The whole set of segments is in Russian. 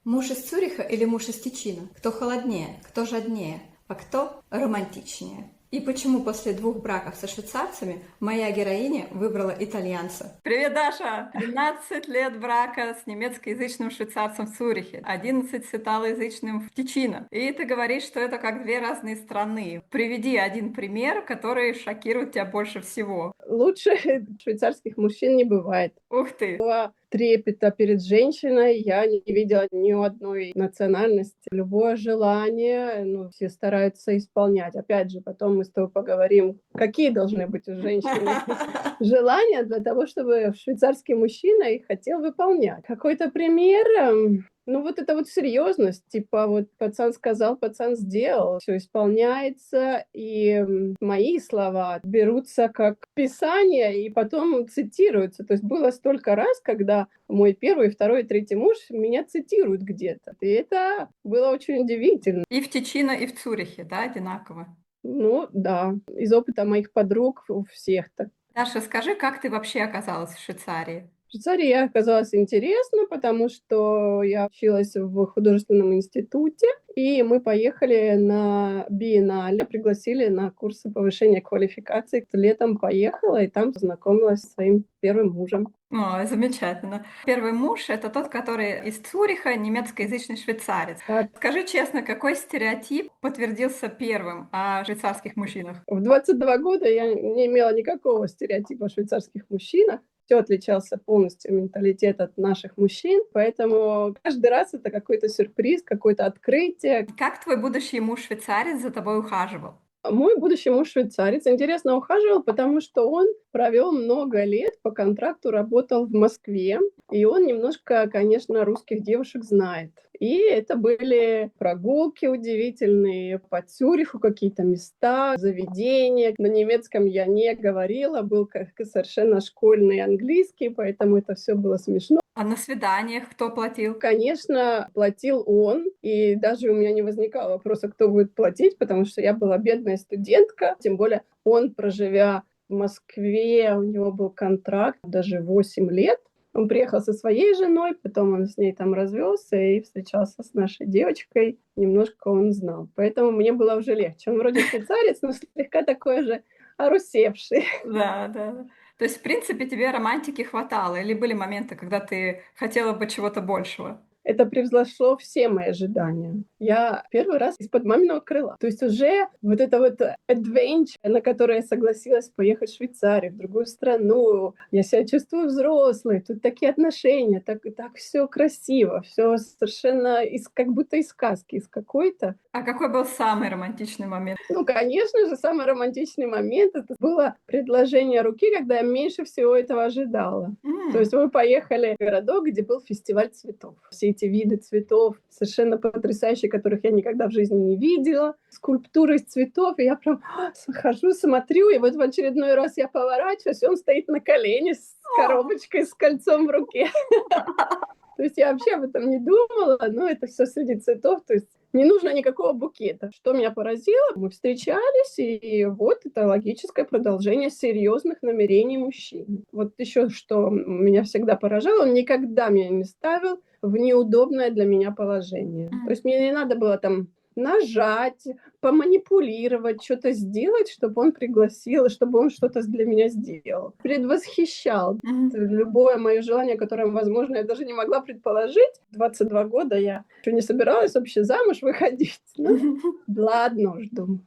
Муж из Цюриха или муж из Тичино? Кто холоднее, кто жаднее, а кто романтичнее? И почему после 2 браков со швейцарцами моя героиня выбрала итальянца? Привет, Даша! 13 лет брака с немецкоязычным швейцарцем в Цюрихе, 11 с италоязычным в Тичино. И ты говоришь, что это как 2 разные страны. Приведи один пример, который шокирует тебя больше всего. Лучше швейцарских мужчин не бывает. Ух ты! Трепета перед женщиной я не видела ни у одной национальности. Любое желание, все стараются исполнять. Опять же, потом мы с тобой поговорим, какие должны быть у женщины желания для того, чтобы швейцарский мужчина их хотел выполнять. Какой-то пример? Это вот серьезность, типа вот пацан сказал, пацан сделал, все исполняется, и мои слова берутся как писание и потом цитируются. То есть было столько раз, когда мой первый, второй, третий муж меня цитируют где-то. И это было очень удивительно. И в Тичино, и в Цюрихе, да, одинаково? Да, из опыта моих подруг у всех так. Даша, скажи, как ты вообще оказалась в Швейцарии? В Швейцарии я оказалась интересно, потому что я училась в художественном институте, и мы поехали на биеннале, пригласили на курсы повышения квалификации. Летом поехала, и там познакомилась со своим первым мужем. О, замечательно. Первый муж — это тот, который из Цюриха, немецкоязычный швейцарец. Так, Скажи честно, какой стереотип подтвердился первым о швейцарских мужчинах? в 22 года я не имела никакого стереотипа о швейцарских мужчинах. Все отличался полностью менталитет от наших мужчин, поэтому каждый раз это какой-то сюрприз, какое-то открытие. Как твой будущий муж-швейцарец за тобой ухаживал? Мой будущий муж швейцарец интересно ухаживал, потому что он провел много лет по контракту, работал в Москве, и он немножко, конечно, русских девушек знает. И это были прогулки удивительные по Цюриху, какие-то места, заведения. На немецком я не говорила, был как совершенно школьный английский, поэтому это все было смешно. А на свиданиях кто платил? Конечно, платил он, и даже у меня не возникало вопроса, кто будет платить, потому что я была бедная студентка, тем более он, проживя в Москве, у него был контракт даже 8 лет. Он приехал со своей женой, потом он с ней там развелся и встречался с нашей девочкой. Немножко он знал. Поэтому мне было уже легче. Он вроде швейцарец, но слегка такой же орусевший. Да, да. То есть, в принципе, тебе романтики хватало? Или были моменты, когда ты хотела бы чего-то большего? Это превзошло все мои ожидания. Я первый раз из-под маминого крыла. То есть уже вот это вот adventure, на которое я согласилась поехать в Швейцарию, в другую страну. Я себя чувствую взрослой, тут такие отношения, так все красиво, все совершенно как будто из сказки, из какой-то. А какой был самый романтичный момент? Конечно же, самый романтичный момент это было предложение руки, когда я меньше всего этого ожидала. То есть мы поехали в городок, где был фестиваль цветов. Все эти виды цветов совершенно потрясающие, которых я никогда в жизни не видела. Скульптуры из цветов. И я прям хожу, смотрю, и вот в очередной раз я поворачиваюсь, и он стоит на колене с коробочкой, с кольцом в руке. То есть я вообще об этом не думала, но это все среди цветов, то есть не нужно никакого букета. Что меня поразило, мы встречались, и вот это логическое продолжение серьезных намерений мужчин. Вот еще что меня всегда поражало, он никогда меня не ставил в неудобное для меня положение. То есть мне не надо было там нажать, поманипулировать, что-то сделать, чтобы он пригласил, чтобы он что-то для меня сделал. Предвосхищал любое мое желание, которое, возможно, я даже не могла предположить. 22 года я еще не собиралась вообще замуж выходить. Ладно уж, думаю.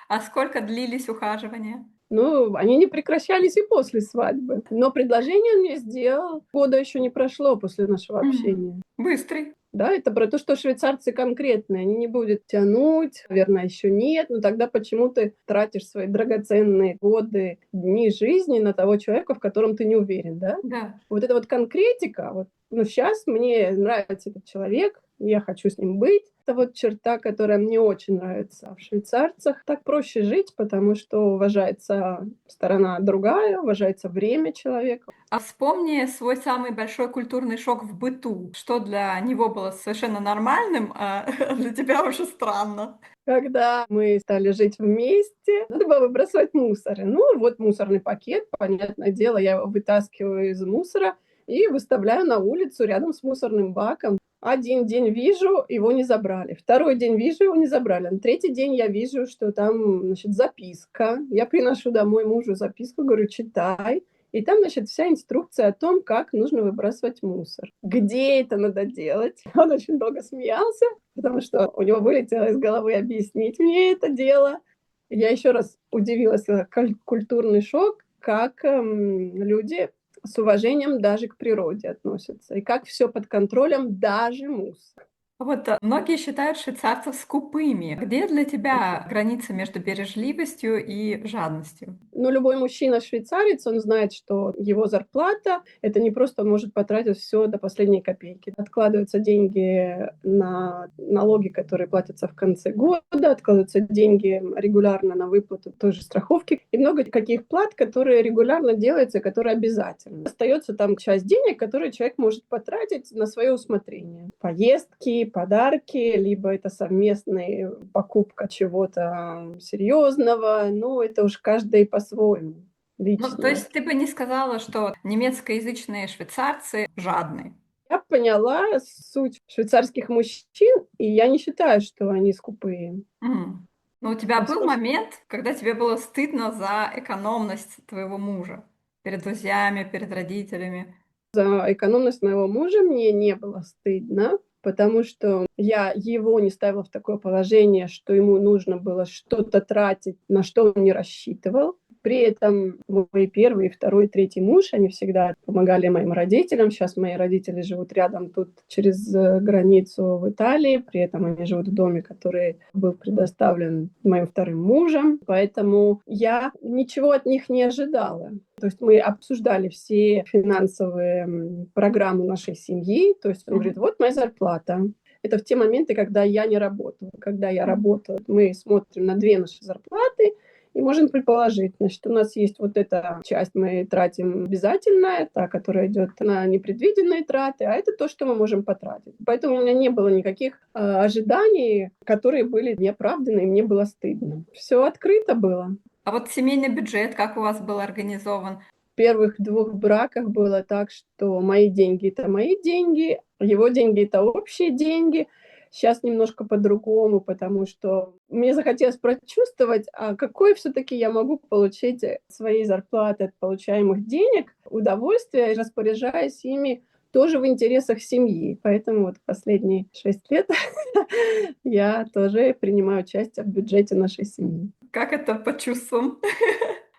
А сколько длились ухаживания? Они не прекращались и после свадьбы. Но предложение он мне сделал. Года еще не прошло после нашего общения. Быстрый. Да, это про то, что швейцарцы конкретные, они не будут тянуть, наверное, еще нет, но тогда почему ты тратишь свои драгоценные годы, дни жизни на того человека, в котором ты не уверен, да? Да. Вот это вот конкретика, сейчас мне нравится этот человек, я хочу с ним быть. Это вот черта, которая мне очень нравится. В швейцарцах так проще жить, потому что уважается сторона другая, уважается время человека. А вспомни свой самый большой культурный шок в быту. Что для него было совершенно нормальным, а для тебя уже странно. Когда мы стали жить вместе, надо было выбрасывать мусор. Вот мусорный пакет, понятное дело, я его вытаскиваю из мусора, и выставляю на улицу рядом с мусорным баком. Один день вижу, его не забрали. Второй день вижу, его не забрали. На третий день я вижу, что там, значит, записка. Я приношу домой мужу записку, говорю, читай. И там, значит, вся инструкция о том, как нужно выбрасывать мусор. Где это надо делать? Он очень долго смеялся, потому что у него вылетело из головы объяснить мне это дело. Я еще раз удивилась, культурный шок, как люди с уважением даже к природе относятся, и как все под контролем, даже мусор. Вот многие считают швейцарцев скупыми. Где для тебя граница между бережливостью и жадностью? Но любой мужчина-швейцарец, он знает, что его зарплата — это не просто он может потратить все до последней копейки. Откладываются деньги на налоги, которые платятся в конце года, откладываются деньги регулярно на выплату той же страховки, и много каких плат, которые регулярно делаются, которые обязательны. Остается там часть денег, которые человек может потратить на свое усмотрение. Поездки, подарки, либо это совместная покупка чего-то серьезного, ну, это уж каждый по-своему, Ну, то личное. есть ты бы не сказала, что немецкоязычные швейцарцы жадные? Я поняла суть швейцарских мужчин, и я не считаю, что они скупые. Мгм. Но у тебя был момент, когда тебе было стыдно за экономность твоего мужа перед друзьями, перед родителями? За экономность моего мужа мне не было стыдно, потому что я его не ставила в такое положение, что ему нужно было что-то тратить, на что он не рассчитывал. При этом мой первый, второй, третий муж, они всегда помогали моим родителям. Сейчас мои родители живут рядом, тут через границу в Италии. При этом они живут в доме, который был предоставлен моим вторым мужем. Поэтому я ничего от них не ожидала. То есть мы обсуждали все финансовые программы нашей семьи. То есть он говорит, вот моя зарплата. Это в те моменты, когда я не работаю. Когда я работаю, мы смотрим на две наши зарплаты и можем предположить, значит, у нас есть вот эта часть, мы тратим обязательная, та, которая идет на непредвиденные траты, а это то, что мы можем потратить. Поэтому у меня не было никаких ожиданий, которые были неоправданы, и мне было стыдно. Все открыто было. А вот семейный бюджет, как у вас был организован? В первых 2 браках было так, что мои деньги — это мои деньги, его деньги — это общие деньги. Сейчас немножко по-другому, потому что мне захотелось прочувствовать, а какое все-таки я могу получить своей зарплаты от получаемых денег, удовольствие, распоряжаясь ими тоже в интересах семьи. Поэтому вот последние 6 лет я тоже принимаю участие в бюджете нашей семьи. Как это по чувствам?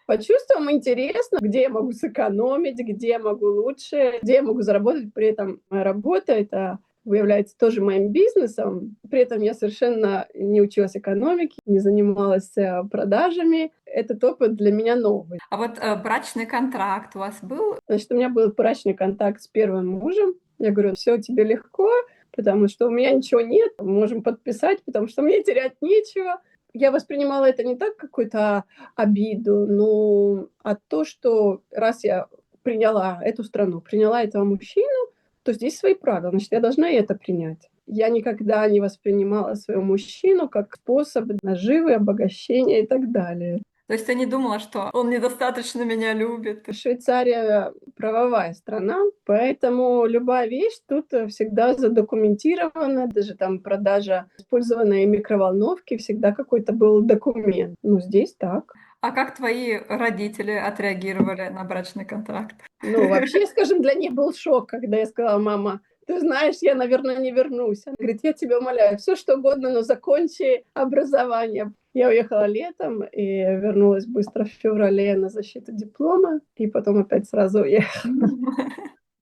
По чувствам интересно, где я могу сэкономить, где я могу лучше, где я могу заработать. При этом моя работа — это является тоже моим бизнесом. При этом я совершенно не училась экономике, не занималась продажами. Этот опыт для меня новый. А вот брачный контракт у вас был? Значит, у меня был брачный контакт с первым мужем. Я говорю, все тебе легко, потому что у меня ничего нет, мы можем подписать, потому что мне терять нечего. Я воспринимала это не так, какую-то обиду, но то, что раз я приняла эту страну, приняла этого мужчину, то здесь свои правила, значит, я должна и это принять. Я никогда не воспринимала своего мужчину как способ наживы, обогащения и так далее. То есть ты не думала, что он недостаточно меня любит? Швейцария правовая страна, поэтому любая вещь тут всегда задокументирована, даже там продажа использованной микроволновки, всегда какой-то был документ. Ну, здесь так. А как твои родители отреагировали на брачный контракт? Ну, вообще, скажем, для них был шок, когда я сказала, мама, ты знаешь, я, наверное, не вернусь. Она говорит, я тебя умоляю, все что угодно, но закончи образование. Я уехала летом и вернулась быстро в феврале на защиту диплома, и потом опять сразу уехала.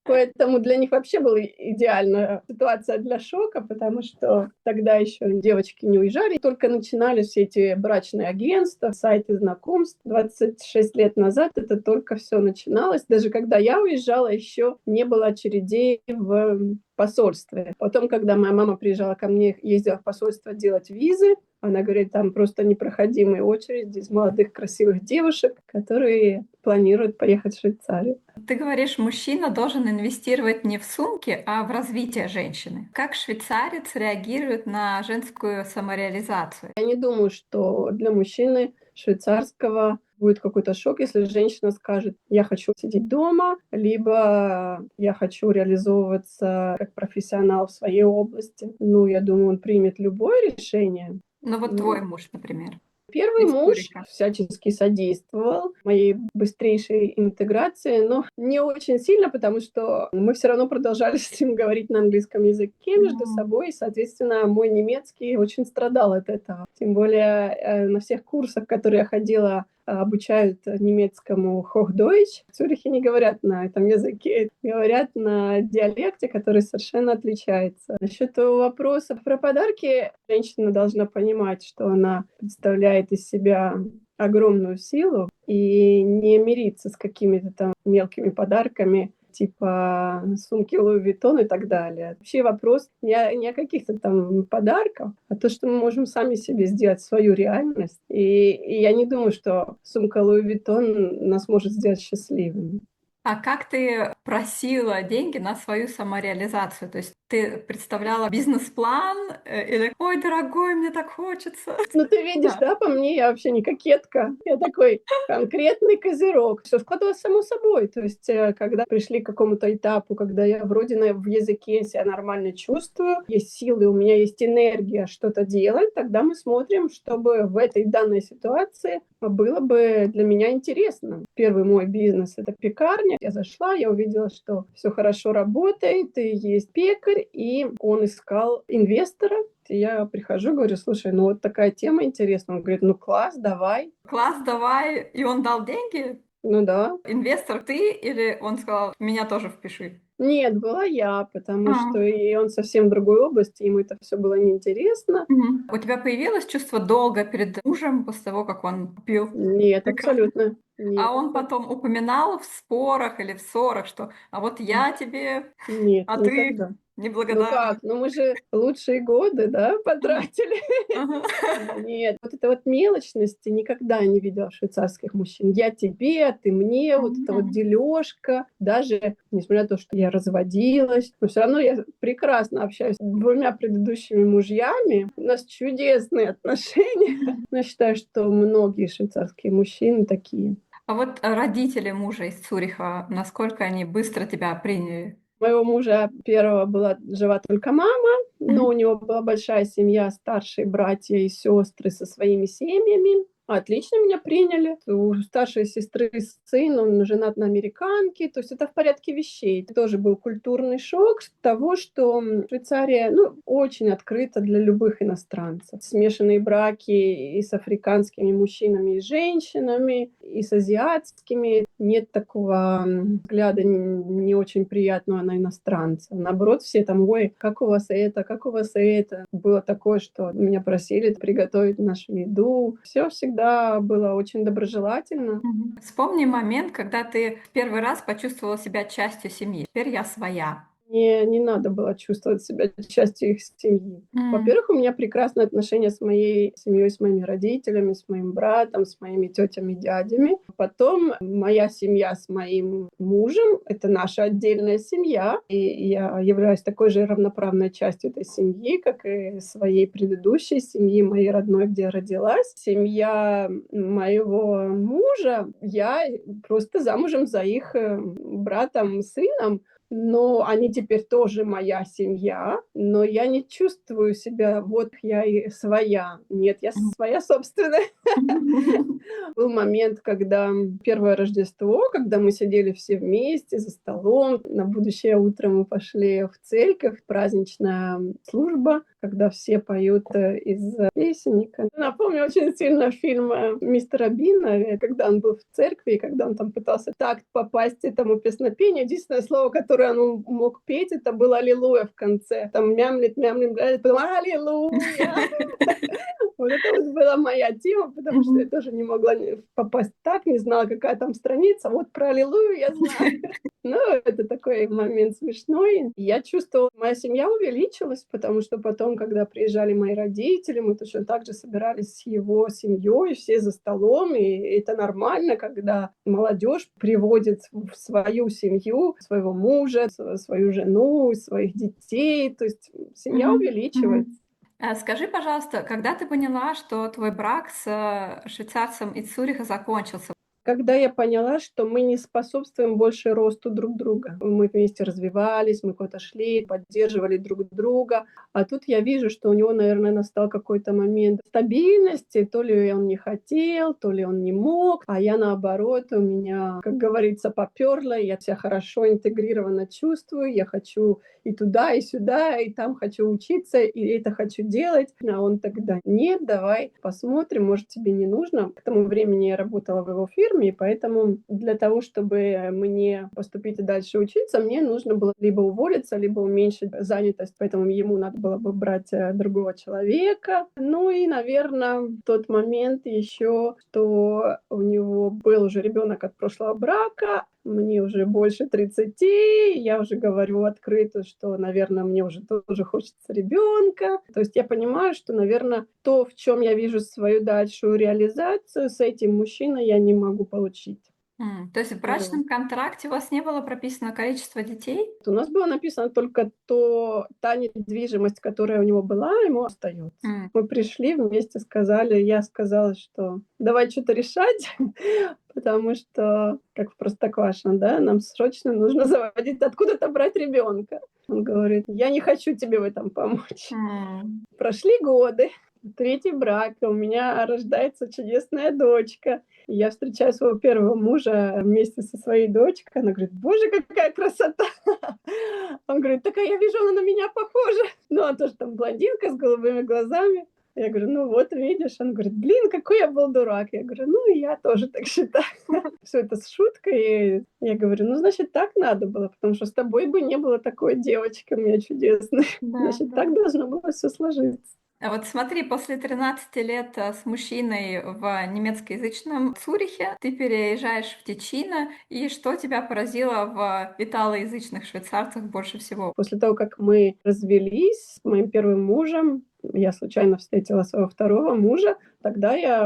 Поэтому для них вообще была идеальная ситуация для шока, потому что тогда еще девочки не уезжали, только начинали все эти брачные агентства, сайты знакомств. 26 лет назад это только все начиналось. Даже когда я уезжала, еще не было очередей в посольстве. Потом, когда моя мама приезжала ко мне, ездила в посольство делать визы, она говорит, там просто непроходимые очереди из молодых красивых девушек, которые планируют поехать в Швейцарию. Ты говоришь, мужчина должен инвестировать не в сумки, а в развитие женщины. Как швейцарец реагирует на женскую самореализацию? Я не думаю, что для мужчины швейцарского будет какой-то шок, если женщина скажет: я хочу сидеть дома, либо я хочу реализовываться как профессионал в своей области. Ну, я думаю, он примет любое решение. Ну вот Ну, твой муж, например, первый муж историка. всячески содействовал моей быстрейшей интеграции, но не очень сильно, потому что мы все равно продолжали с ним говорить на английском языке между собой, и, соответственно, мой немецкий очень страдал от этого. Тем более на всех курсах, которые я ходила, обучают немецкому Hochdeutsch. В Цюрихе не говорят на этом языке, говорят на диалекте, который совершенно отличается. Насчет твоего вопроса про подарки, женщина должна понимать, что она представляет из себя огромную силу и не мириться с какими-то там мелкими подарками, типа сумки Луи Виттон и так далее. Вообще вопрос не о каких-то там подарках, а то, что мы можем сами себе сделать свою реальность. И я не думаю, что сумка Луи Виттон нас может сделать счастливыми. А как ты просила деньги на свою самореализацию? То есть ты представляла бизнес-план или «Ой, дорогой, мне так хочется». Ну, ты видишь, Да. да, по мне я вообще не кокетка. Я такой конкретный козерог. Все складывалось само собой. То есть, когда пришли к какому-то этапу, когда я вроде в языке себя нормально чувствую, есть силы, у меня есть энергия что-то делать, тогда мы смотрим, чтобы в этой данной ситуации было бы для меня интересно. Первый мой бизнес — это пекарня. Я зашла, я увидела, что все хорошо работает, и есть пекарь, и он искал инвестора. И я прихожу, говорю: слушай, ну вот такая тема интересная. Он говорит: ну класс, давай. Класс, давай. И он дал деньги? Ну да. Инвестор ты или он сказал «Меня тоже впиши»? Нет, была я, потому что А. и он совсем в другой области, ему это все было неинтересно. Мгм. У тебя появилось чувство долга перед мужем после того, как он купил Нет, пекарню? абсолютно. Нет, А он потом упоминал в спорах или в ссорах, что «А вот я тебе, нет, а ты никогда. Ну неблагодарный». как? Ну мы же лучшие годы, да, Ага. потратили. Ага. Нет, вот это вот мелочности никогда не видела в швейцарских мужчин. Я тебе, а ты мне, вот это вот Мгм. дележка. Даже несмотря на то, что я разводилась, но все равно я прекрасно общаюсь с двумя предыдущими мужьями. У нас чудесные отношения. Но я считаю, что многие швейцарские мужчины такие. А вот родители мужа из Цюриха, насколько они быстро тебя приняли? Моего мужа первого была жива только мама, но у Мгм. него была большая семья, старшие братья и сестры со своими семьями. Отлично меня приняли. У старшей сестры сын, он женат на американке, то есть это в порядке вещей. Это тоже был культурный шок того, что Швейцария, ну, очень открыта для любых иностранцев. Смешанные браки и с африканскими мужчинами и женщинами, и с азиатскими. Нет такого взгляда не очень приятного на иностранцев. Наоборот, все там: ой, как у вас это, как у вас это. Было такое, что меня просили приготовить нашу еду. Все всегда было очень доброжелательно. Мгм. Вспомни момент, когда ты в первый раз почувствовала себя частью семьи. Теперь я своя. Мне не надо было чувствовать себя частью их семьи. М. Во-первых, у меня прекрасные отношения с моей семьей, с моими родителями, с моим братом, с моими тетями, дядями. Потом моя семья с моим мужем — это наша отдельная семья, и я являюсь такой же равноправной частью этой семьи, как и своей предыдущей семьи, моей родной, где я родилась. Семья моего мужа, я просто замужем за их братом, сыном, но они теперь тоже моя семья, но я не чувствую себя, вот я и своя. Нет, я Мгм. своя собственная. Был момент, когда первое Рождество, когда мы сидели все вместе за столом. На будущее утро мы пошли в церковь, праздничная служба, когда все поют из песенника. Напомню очень сильно фильм мистера Бина, когда он был в церкви, и когда он там пытался так попасть этому песнопению. Единственное слово, которое он мог петь, это было «Аллилуйя» в конце. Там мямлит, мямлит, мямлит, потом «Аллилуйя». Вот это вот была моя тема, потому что я Мгм. тоже не могла попасть так, не знала, какая там страница. Вот про Аллилуйю я знаю. Ну, это такой момент смешной. Я чувствовала, моя семья увеличилась, потому что потом, когда приезжали мои родители, мы точно так же собирались с его семьей, все за столом, и это нормально, когда молодежь приводит в свою семью своего мужа, свою жену, своих детей, то есть семья Мгм. увеличивается. Мгм. Скажи, пожалуйста, когда ты поняла, что твой брак с швейцарцем из Цюриха закончился? Когда я поняла, что мы не способствуем больше росту друг друга. Мы вместе развивались, мы куда-то шли, поддерживали друг друга. А тут я вижу, что у него, наверное, настал какой-то момент стабильности. То ли он не хотел, то ли он не мог. А я, наоборот, у меня, как говорится, попёрло. Я себя хорошо интегрированно чувствую. Я хочу и туда, и сюда, и там хочу учиться, и это хочу делать. А он тогда: нет, давай посмотрим, может, тебе не нужно. К тому времени я работала в его фирме, и поэтому для того, чтобы мне поступить и дальше учиться, мне нужно было либо уволиться, либо уменьшить занятость, поэтому ему надо было бы брать другого человека. Ну и, наверное, в тот момент еще, что у него был уже ребенок от прошлого брака, мне уже больше 30, я уже говорю открыто, что, наверное, мне уже тоже хочется ребенка. То есть я понимаю, что, наверное, то, в чем я вижу свою дальшую реализацию, с этим мужчиной я не могу получить. То есть в Вот. брачном контракте у вас не было прописано количество детей? У нас было написано только та недвижимость, которая у него была, ему остается. М, Мы пришли вместе, сказали, я сказала, что давай что-то решать, потому что, как в Простоквашино, да, нам срочно нужно заводить, откуда-то брать ребенка. Он говорит, я не хочу тебе в этом помочь. м. Прошли годы, третий брак, у меня рождается чудесная дочка. Я встречаю своего первого мужа вместе со своей дочкой. Она говорит, боже, какая красота! Он говорит, так я вижу, она на меня похожа. Ну, она тоже там блондинка с голубыми глазами. Я говорю, ну вот видишь. Он говорит, блин, какой я был дурак. Я говорю, ну и я тоже так считаю. Все это с шуткой. И я говорю, ну значит так надо было, потому что с тобой бы не было такой девочки у меня чудесной. Да, Значит, да. так должно было все сложиться. А вот смотри, после 13 лет с мужчиной в немецкоязычном Цюрихе ты переезжаешь в Тичино, и что тебя поразило в италоязычных швейцарцах больше всего? После того, как мы развелись с моим первым мужем, я случайно встретила своего второго мужа, тогда я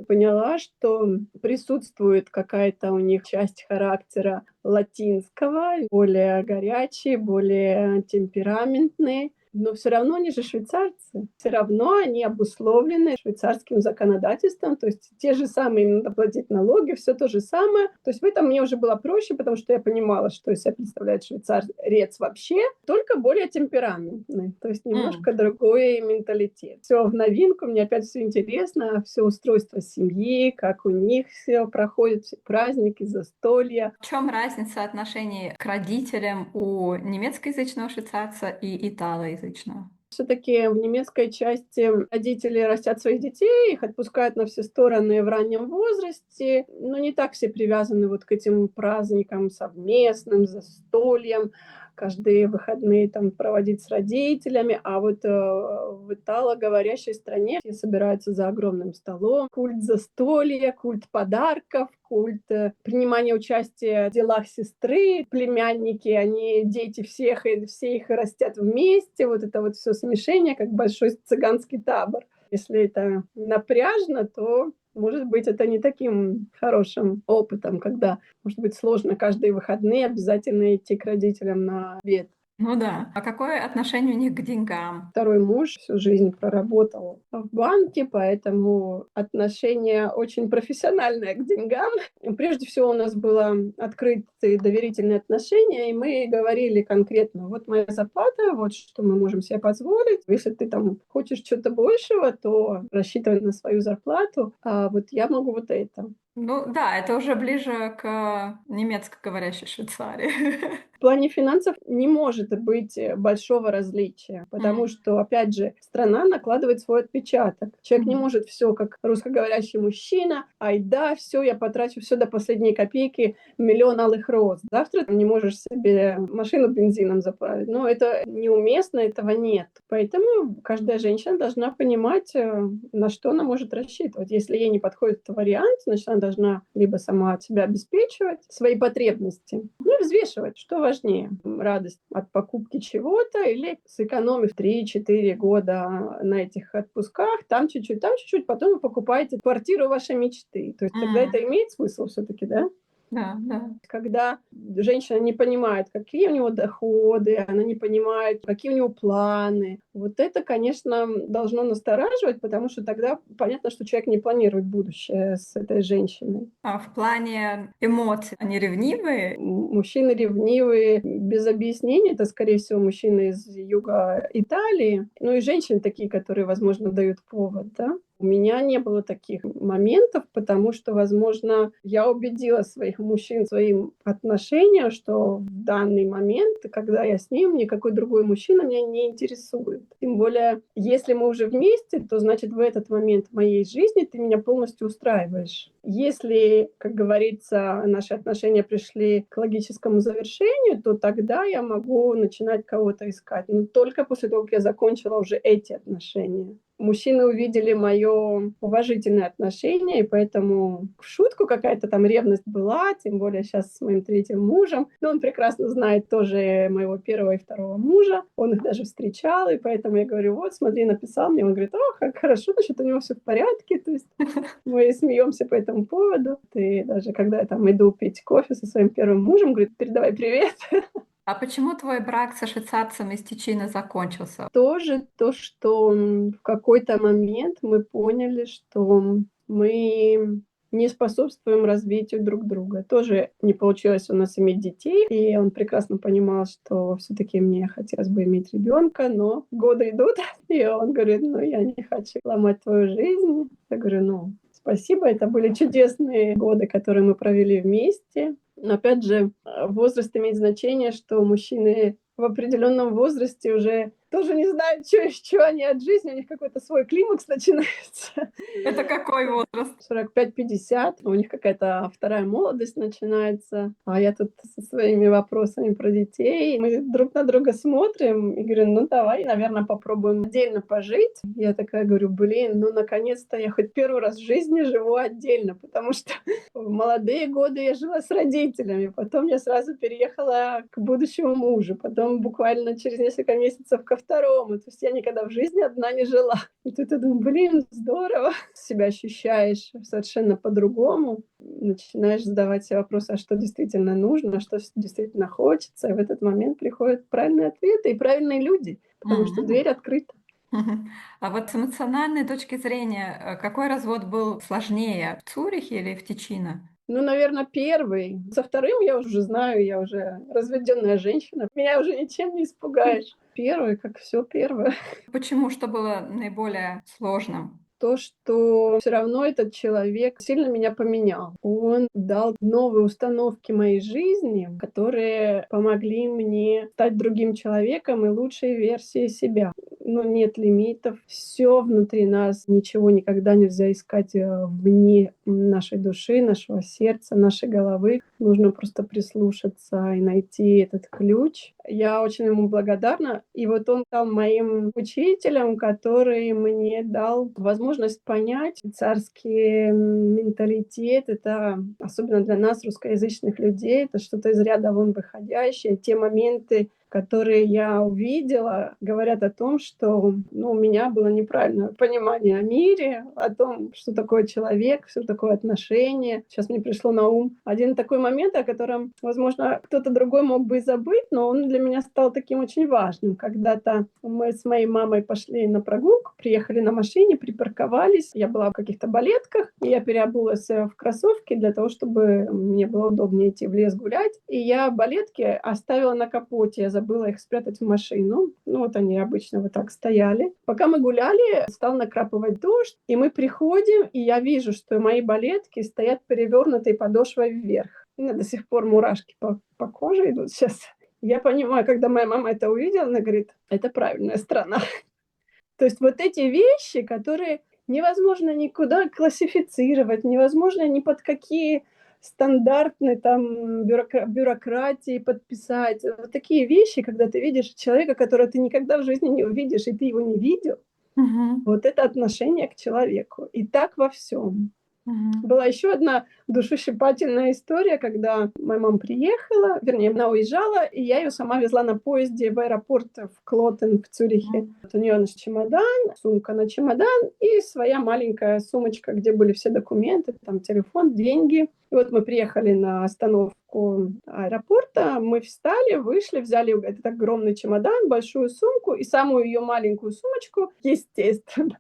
поняла, что присутствует какая-то у них часть характера латинского, более горячие, более темпераментные. Но все равно они же швейцарцы, все равно они обусловлены швейцарским законодательством, то есть те же самые, им надо платить налоги, все то же самое. То есть в этом мне уже было проще, потому что я понимала, что из себя представляет швейцарец вообще, только более темпераментный, то есть М. немножко другой менталитет. Все в новинку, мне опять все интересно, все устройство семьи, как у них все проходит, все праздники, застолья. В чем разница отношений к родителям у немецкоязычного швейцарца и италоязычного? Все-таки в немецкой части родители растят своих детей, их отпускают на все стороны в раннем возрасте, но не так все привязаны вот к этим праздникам совместным, застольям, каждые выходные там проводить с родителями, а вот в италоговорящей стране все собираются за огромным столом, культ застолья, культ подарков, культ принимания участия в делах сестры, племянники, они дети всех, и все их растят вместе, вот это вот все смешение, как большой цыганский табор. Если это напряжно, то, может быть, это не таким хорошим опытом, когда, может быть, сложно каждые выходные обязательно идти к родителям на обед. Ну да. А какое отношение у них к деньгам? Второй муж всю жизнь проработал в банке, поэтому отношение очень профессиональное к деньгам. Прежде всего у нас было открытые доверительные отношения, и мы говорили конкретно, вот моя зарплата, вот что мы можем себе позволить. Если ты там хочешь что-то большего, то рассчитывай на свою зарплату, а вот я могу вот это. Ну да, это уже ближе к немецкоговорящей Швейцарии. В плане финансов не может быть большого различия, потому М, что, опять же, страна накладывает свой отпечаток. Человек не м. может все как русскоговорящий мужчина, ай да, все, я потрачу все до последней копейки, миллион алых роз. Завтра ты не можешь себе машину бензином заправить. Но это неуместно, этого нет. Поэтому каждая женщина должна понимать, на что она может рассчитывать. Если ей не подходит этот вариант, значит, она должна либо сама себя обеспечивать, свои потребности, ну и взвешивать, что важнее. Радость от покупки чего-то или сэкономив 3-4 года на этих отпусках, там чуть-чуть, потом вы покупаете квартиру вашей мечты. То есть тогда это М. имеет смысл все-таки, да? Да, да. Когда женщина не понимает, какие у него доходы, она не понимает, какие у него планы. Вот это, конечно, должно настораживать, потому что тогда понятно, что человек не планирует будущее с этой женщиной. А в плане эмоций они ревнивые? Мужчины ревнивые без объяснений, это, скорее всего, мужчины из юга Италии, ну и женщины такие, которые, возможно, дают повод, да. У меня не было таких моментов, потому что, возможно, я убедила своих мужчин своим отношением, что в данный момент, когда я с ним, никакой другой мужчина меня не интересует. Тем более, если мы уже вместе, то значит в этот момент моей жизни ты меня полностью устраиваешь. Если, как говорится, наши отношения пришли к логическому завершению, то тогда я могу начинать кого-то искать. Но только после того, как я закончила уже эти отношения. Мужчины увидели мое уважительное отношение, и поэтому в шутку какая-то там ревность была, тем более сейчас с моим третьим мужем. Но он прекрасно знает тоже моего первого и второго мужа. Он их даже встречал, и поэтому я говорю, вот, смотри, написал мне. Он говорит, о, как хорошо, значит, у него все в порядке. То есть мы смеемся по этому поводу. И даже когда я там иду пить кофе со своим первым мужем, говорит, передавай привет. А почему твой брак со швейцарцем из Тичино закончился? Тоже то, что в какой-то момент мы поняли, что мы не способствуем развитию друг друга. Тоже не получилось у нас иметь детей, и он прекрасно понимал, что все-таки мне хотелось бы иметь ребенка, но годы идут, и он говорит, ну я не хочу ломать твою жизнь. Я говорю, ну спасибо, это были чудесные годы, которые мы провели вместе. Но опять же, возраст имеет значение, что мужчины в определенном возрасте уже тоже не знают, что они от жизни, у них какой-то свой климакс начинается. Это какой возраст? 45-50, у них какая-то вторая молодость начинается, а я тут со своими вопросами про детей. Мы друг на друга смотрим и говорим, ну давай, наверное, попробуем отдельно пожить. Я такая говорю, блин, ну наконец-то я хоть первый раз в жизни живу отдельно, потому что в молодые годы я жила с родителями, потом я сразу переехала к будущему мужу, потом буквально через несколько месяцев ко второму. То есть я никогда в жизни одна не жила. И тут я думаю, блин, здорово. Себя ощущаешь совершенно по-другому. Начинаешь задавать себе вопросы, а что действительно нужно, а что действительно хочется. И в этот момент приходят правильные ответы и правильные люди, потому что дверь открыта. А вот с эмоциональной точки зрения, какой развод был сложнее, в Цюрихе или в Тичино? Ну, наверное, первый. Со вторым я уже знаю, я уже разведенная женщина. Меня уже ничем не испугаешь. Первый, как все первое. Почему? Что было наиболее сложным? То, что все равно этот человек сильно меня поменял. Он дал новые установки моей жизни, которые помогли мне стать другим человеком и лучшей версией себя. Но нет лимитов, все внутри нас, ничего никогда нельзя искать вне нашей души, нашего сердца, нашей головы. Нужно просто прислушаться и найти этот ключ. Я очень ему благодарна. И вот он стал моим учителем, который мне дал возможность понять царский менталитет. Это особенно для нас, русскоязычных людей, это что-то из ряда вон выходящее. Те моменты, которые я увидела, говорят о том, что у меня было неправильное понимание о мире, о том, что такое человек, что такое отношения. Сейчас мне пришло на ум один такой момент, о котором, возможно, кто-то другой мог бы и забыть, но он для меня стал таким очень важным. Когда-то мы с моей мамой пошли на прогулку, приехали на машине, припарковались. Я была в каких-то балетках, и я переобулась в кроссовки для того, чтобы мне было удобнее идти в лес гулять. И я балетки оставила на капоте. Я забыла их спрятать в машину. Вот они обычно вот так стояли. Пока мы гуляли, стал накрапывать дождь, и мы приходим, и я вижу, что мои балетки стоят перевернутой подошвой вверх. У меня до сих пор мурашки по коже идут сейчас. Я понимаю, когда моя мама это увидела, она говорит, это правильная страна. То есть вот эти вещи, которые невозможно никуда классифицировать, невозможно ни под какие стандартные там бюрократии подписать. Вот такие вещи, когда ты видишь человека, которого ты никогда в жизни не увидишь, и ты его не видел, вот это отношение к человеку. И так во всем. Была еще одна душещипательная история, когда моя мама приехала, вернее, она уезжала, и я ее сама везла на поезде в аэропорт в Клотен в Цюрихе. Вот у нее наш чемодан, сумка на чемодан и своя маленькая сумочка, где были все документы, там телефон, деньги. И вот мы приехали на остановку аэропорта, мы встали, вышли, взяли этот огромный чемодан, большую сумку и самую ее маленькую сумочку, естественно,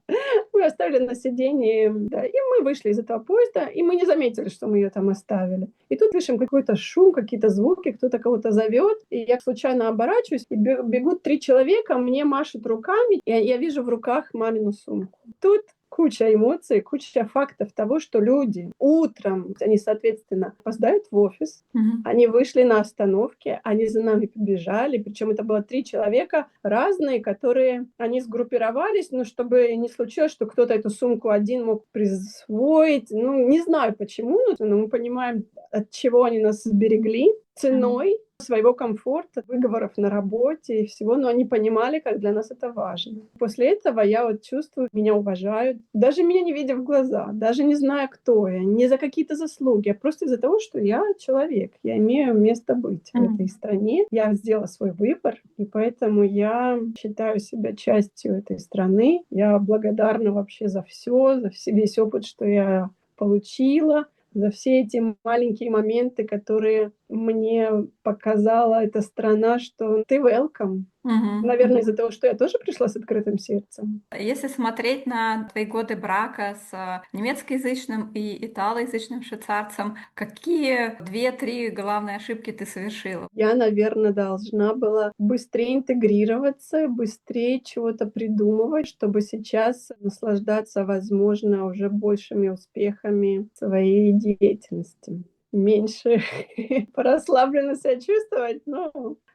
мы оставили на сиденье, да, и мы вышли из этого поезда, и мы не заметили, что мы ее там оставили. И тут слышим какой-то шум, какие-то звуки, кто-то кого-то зовет, и я случайно оборачиваюсь, и бегут 3 человека, мне машут руками, и я вижу в руках мамину сумку. Тут куча эмоций, куча фактов того, что люди утром, они, соответственно, опоздают в офис, они вышли на остановке, они за нами побежали, причем это было 3 человека разные, которые, они сгруппировались, но чтобы не случилось, что кто-то эту сумку один мог присвоить, ну, не знаю почему, но мы понимаем, от чего они нас сберегли, ценой своего комфорта, выговоров на работе и всего, но они понимали, как для нас это важно. После этого я вот чувствую, меня уважают, даже меня не видя в глаза, даже не зная, кто я, не за какие-то заслуги, а просто из-за того, что я человек, я имею место быть в этой стране, я сделала свой выбор, и поэтому я считаю себя частью этой страны, я благодарна вообще за все, весь опыт, что я получила, за все эти маленькие моменты, которые мне показала эта страна, что ты welcome. Наверное, из-за того, что я тоже пришла с открытым сердцем. Если смотреть на твои годы брака с немецкоязычным и италоязычным швейцарцем, какие 2-3 главные ошибки ты совершила? Я, наверное, должна была быстрее интегрироваться, быстрее чего-то придумывать, чтобы сейчас наслаждаться, возможно, уже большими успехами своей деятельности. Меньше порасслабленно себя чувствовать, но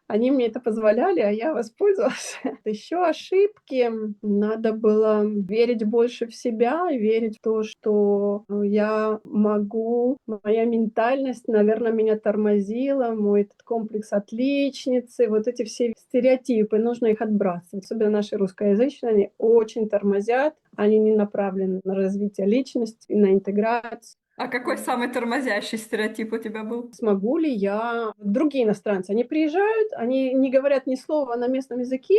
они мне это позволяли, а я воспользовалась. Еще ошибки. Надо было верить больше в себя, верить в то, что я могу. Моя ментальность, наверное, меня тормозила, мой этот комплекс отличницы, вот эти все стереотипы, нужно их отбрасывать. Особенно наши русскоязычные, они очень тормозят, они не направлены на развитие личности, на интеграцию. А какой самый тормозящий стереотип у тебя был? Смогу ли я... Другие иностранцы, они приезжают, они не говорят ни слова на местном языке,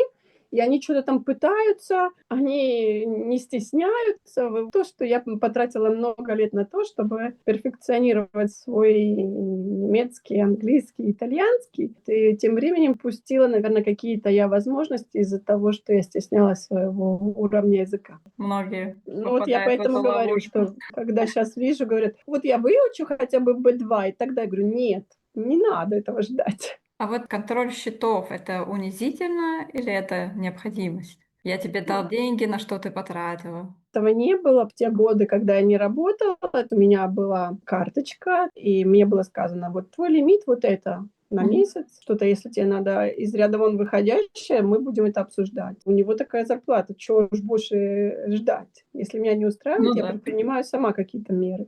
и они что-то там пытаются, они не стесняются. То, что я потратила много лет на то, чтобы перфекционировать свой немецкий, английский, итальянский, и тем временем пустила, наверное, какие-то я возможности из-за того, что я стеснялась своего уровня языка. Многие. Ну вот я поэтому говорю, что когда сейчас вижу, говорят, вот я выучу хотя бы B2, и тогда я говорю, нет, не надо этого ждать. А вот контроль счетов — это унизительно или это необходимость? Я тебе дал деньги, на что ты потратила? Этого не было в те годы, когда я не работала. У меня была карточка, и мне было сказано, вот твой лимит вот это на месяц, что-то, если тебе надо из ряда вон выходящее, мы будем это обсуждать. У него такая зарплата, чего уж больше ждать. Если меня не устраивает, я предпринимаю сама какие-то меры.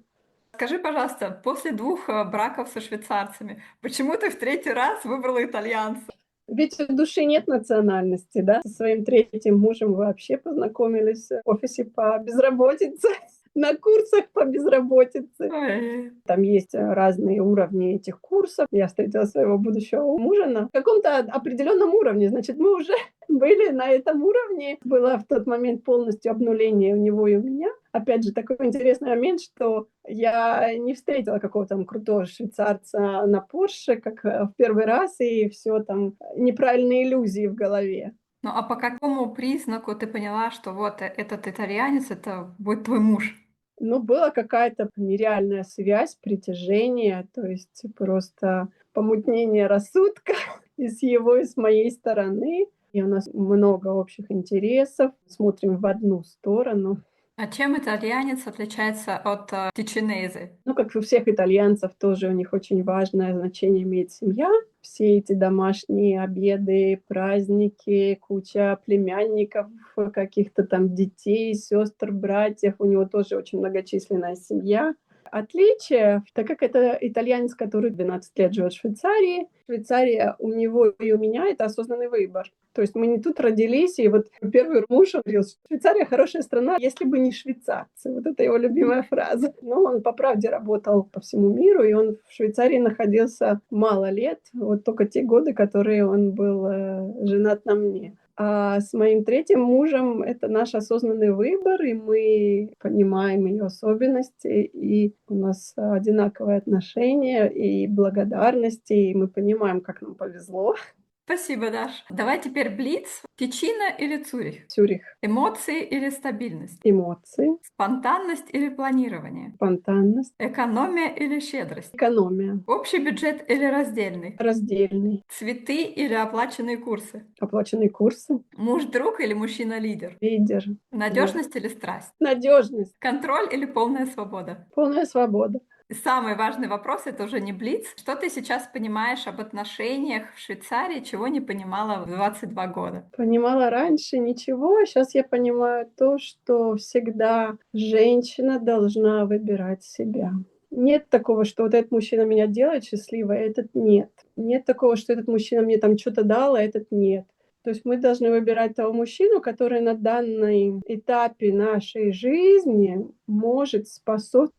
Скажи, пожалуйста, после 2 браков со швейцарцами, почему ты в 3-й раз выбрала итальянца? Ведь в душе нет национальности, да? Со своим 3-м мужем вообще познакомились в офисе по безработице, на курсах по безработице. Ой. Там есть разные уровни этих курсов. Я встретила своего будущего мужа на каком-то определенном уровне. Значит, мы уже были на этом уровне. Было в тот момент полностью обнуление у него и у меня. Опять же, такой интересный момент, что я не встретила какого-то там крутого швейцарца на Порше, как в первый раз, и все там неправильные иллюзии в голове. Ну а по какому признаку ты поняла, что вот этот итальянец — это будет твой муж? Ну, была какая-то нереальная связь, притяжение, то есть просто помутнение рассудка и с его, и с моей стороны. И у нас много общих интересов, смотрим в одну сторону. А чем итальянец отличается от тичинезе? Ну, как у всех итальянцев, тоже у них очень важное значение имеет семья. Все эти домашние обеды, праздники, куча племянников, каких-то там детей, сестр, братьев. У него тоже очень многочисленная семья. отличие, так как это итальянец, который 12 лет живет в Швейцарии. Швейцария у него и у меня — это осознанный выбор. То есть мы не тут родились, и вот первый муж он говорил, что Швейцария хорошая страна, если бы не швейцарцы. Вот это его любимая фраза. Но он по правде работал по всему миру, и он в Швейцарии находился мало лет, вот только те годы, которые он был женат на мне. А с моим третьим мужем это наш осознанный выбор, и мы понимаем ее особенности, и у нас одинаковые отношения и благодарности, и мы понимаем, как нам повезло. Спасибо, Даш. Давай теперь блиц. Тичино или Цюрих? Цюрих. Эмоции или стабильность? Эмоции. Спонтанность или планирование? Спонтанность. Экономия или щедрость? Экономия. Общий бюджет или раздельный? Раздельный. Цветы или оплаченные курсы? Оплаченные курсы. Муж-друг или мужчина-лидер? Лидер. Надежность или страсть? Надежность. Контроль или полная свобода? Полная свобода. И самый важный вопрос — это уже не блиц. Что ты сейчас понимаешь об отношениях в Швейцарии, чего не понимала в 22 года? Понимала раньше ничего, сейчас я понимаю то, что всегда женщина должна выбирать себя. Нет такого, что вот этот мужчина меня делает счастливой, а этот нет. Нет такого, что этот мужчина мне там что-то дал, а этот нет. То есть мы должны выбирать того мужчину, который на данном этапе нашей жизни может способствовать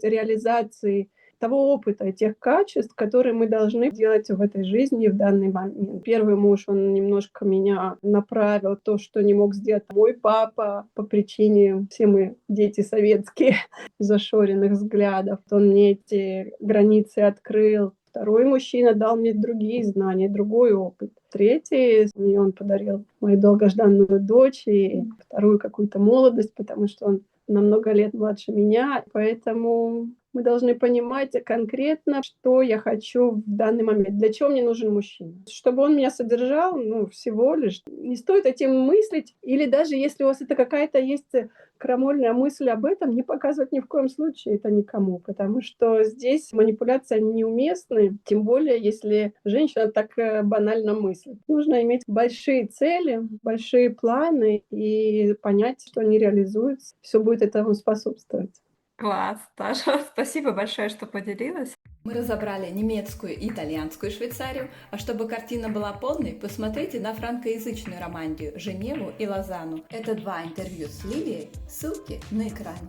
реализации того опыта и тех качеств, которые мы должны делать в этой жизни в данный момент. Первый муж, он немножко меня направил то, что не мог сделать мой папа по причине, все мы дети советские, зашоренных взглядов. Он мне эти границы открыл. Второй мужчина дал мне другие знания, другой опыт. Третий, мне он подарил мою долгожданную дочь и вторую какую-то молодость, потому что он на много лет младше меня, поэтому мы должны понимать конкретно, что я хочу в данный момент, для чего мне нужен мужчина. Чтобы он меня содержал, всего лишь. Не стоит этим мыслить, или даже если у вас это какая-то есть крамольная мысль об этом, не показывать ни в коем случае это никому, потому что здесь манипуляции неуместны, тем более, если женщина так банально мыслит. Нужно иметь большие цели, большие планы и понять, что они реализуются. Все будет этому способствовать. Класс, Даша, спасибо большое, что поделилась. Мы разобрали немецкую и итальянскую Швейцарию, а чтобы картина была полной, посмотрите на франкоязычную Романдию, Женеву и Лозанну. Это 2 интервью с Лилией, ссылки на экране.